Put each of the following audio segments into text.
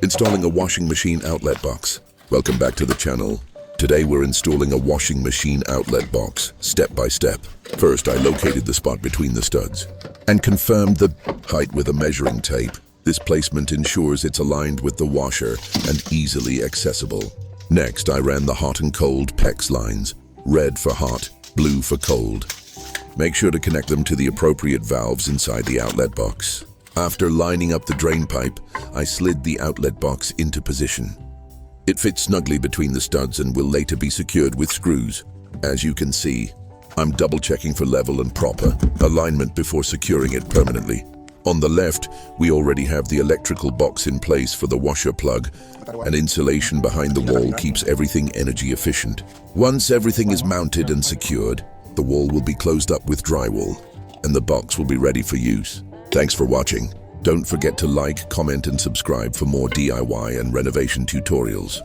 Installing a washing machine outlet box. Welcome back to the channel. Today we're installing a washing machine outlet box, step by step. First, I located the spot between the studs and confirmed the height with a measuring tape. This placement ensures it's aligned with the washer and easily accessible. Next, I ran the hot and cold PEX lines, red for hot, blue for cold. Make sure to connect them to the appropriate valves inside the outlet box. After lining up the drain pipe, I slid the outlet box into position. It fits snugly between the studs and will later be secured with screws. As you can see, I'm double checking for level and proper alignment before securing it permanently. On the left, we already have the electrical box in place for the washer plug, and insulation behind the wall keeps everything energy efficient. Once everything is mounted and secured, the wall will be closed up with drywall, and the box will be ready for use. Thanks for watching. Don't forget to like, comment, and subscribe for more DIY and renovation tutorials.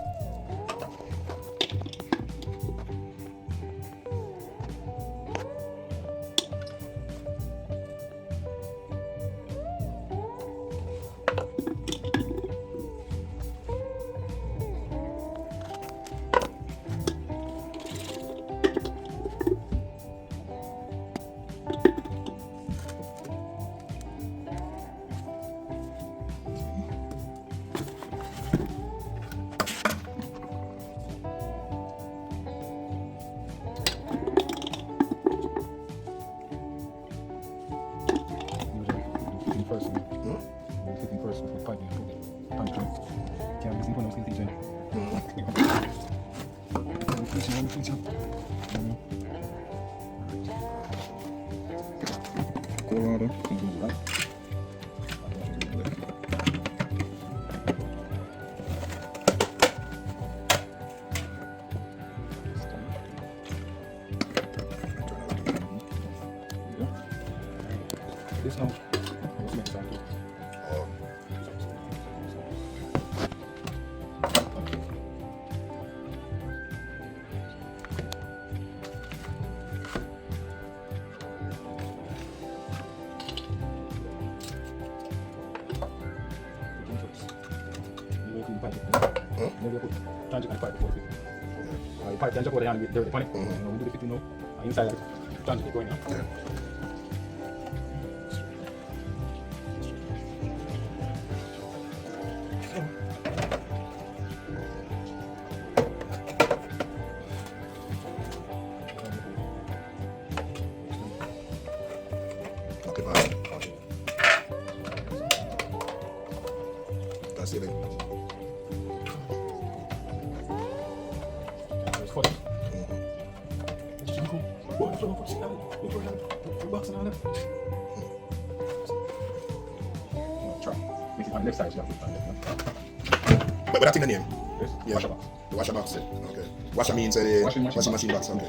This no. What's next time? Pipe then just go down and get dirty funny. We do the 50 no. Inside that transit going now. Okay, bye. That's it. On the left side, you have to put But that's in the name? Yes. Yeah. Washer box. The washer box. Okay. Washer means the Washing machine machine box. Okay.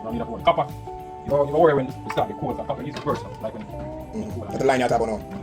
Now you have to copper. You worry when you start the cold, copper is personal, like when The line you have now.